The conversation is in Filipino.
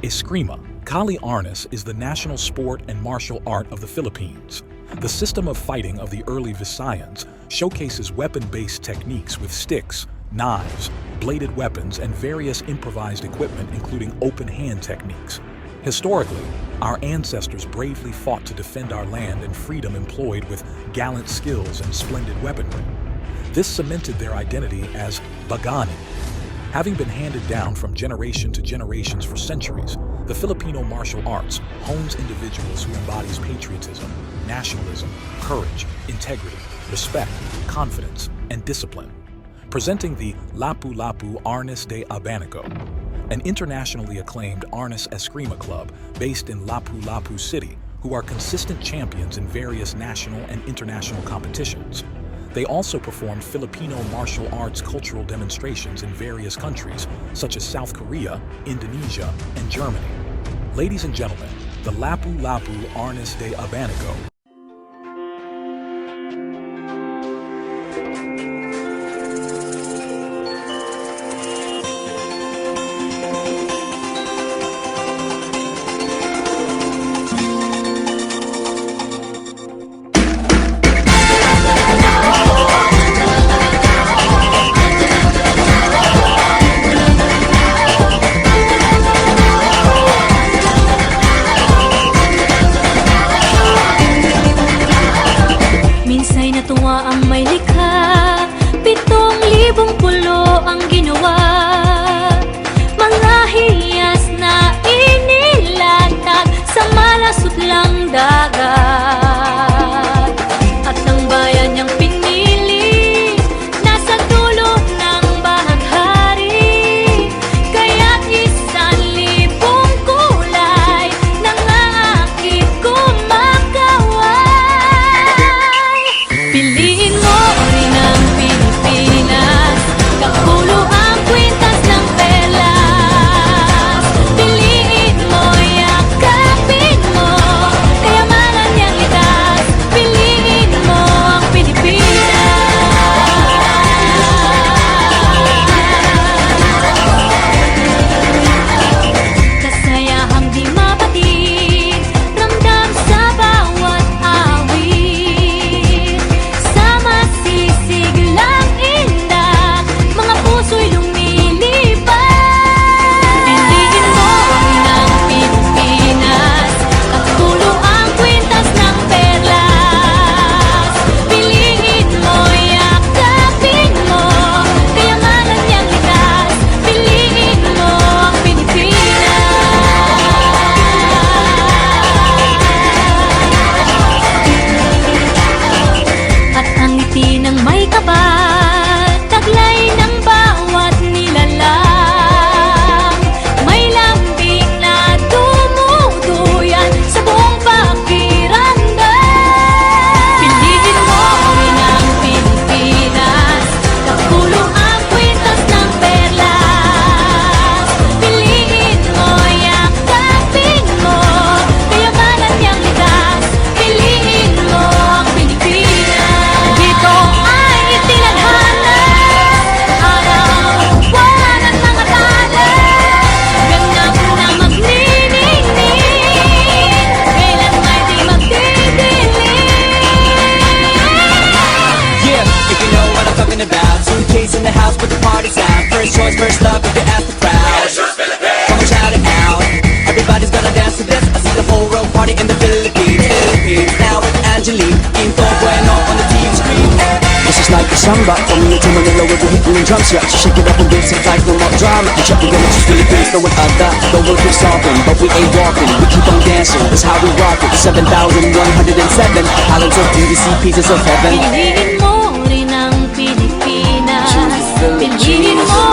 Eskrima, Kali Arnis, is the national sport and martial art of the Philippines. The system of fighting of the early Visayans showcases weapon-based techniques with sticks, knives, bladed weapons, and various improvised equipment, including open-hand techniques. Historically, our ancestors bravely fought to defend our land and freedom, employed with gallant skills and splendid weaponry. This cemented their identity as Bagani. Having been handed down from generation to generations for centuries, the Filipino martial arts hones individuals who embodies patriotism, nationalism, courage, integrity, respect, confidence, and discipline. Presenting the Lapu-Lapu Arnis de Abanico, an internationally acclaimed Arnis Eskrima club based in Lapu-Lapu City, who are consistent champions in various national and international competitions. They also performed Filipino martial arts cultural demonstrations in various countries, such as South Korea, Indonesia, and Germany. Ladies and gentlemen, the Lapu-Lapu Arnis de Abanico. Natuwa ang may likha, 7,000 pulo ang ginawa. Mga hiyas na inilatag sa malasutlang dagat. At ang bayan niyang pinili, nasa dulo ng bahaghari. Kaya't 1,000 kulay nangangakit kumakaway. Piliin mo rin ang Pilipinas, kapulo ang kwintas ng perlas. Piliin mo, yakapin mo, kayamanan niyang likas. Piliin mo ang Pilipinas. Kasayahang di mapatid, ramdam sa bawat awit. Sama sisiglang indak, mga puso'y lumilipad. Piliin mo rin ang Pilipinas, kapulo ang kwintas ng perlas. Piliin mo, yakapin mo, kayamanan niyang likas. Piliin mo ang Pilipinas. At ang ngiti ng may kapal, taglay ng bawat nilalang. May lambing na dumuduyan sa buong pakiramdam. Piliin mo rin ang Pilipinas, kapulo ang kwintas ng perlas. Piliin mo, yakapin mo, kayamanan niyang likas. Piliin mo ang Pilipinas. Dito ay itinadhana, araw-buwan at mga tala. Ganap na magniningning, kailan may di magdidilim. Yeah, if you know what I'm talking about. Suitcase in the house, but the party's out. First choice, first love, if you ask the crowd. Come on, shout it out. Everybody's gonna dance to this. I see the whole world party in the Philippines. Now with Angelique, Quinto Bueno on the TV screen. This is like a samba, coming into Manila with the hitting and drum set. Shake it up and dance it like no more drama. You check the villages, Philippines, no one other. The world is solving, but we ain't walking. We keep on dancing, that's how we rock it. 7,107 islands of beauty, pieces of heaven. Piliin mo rin ang Pilipinas. Piliin mo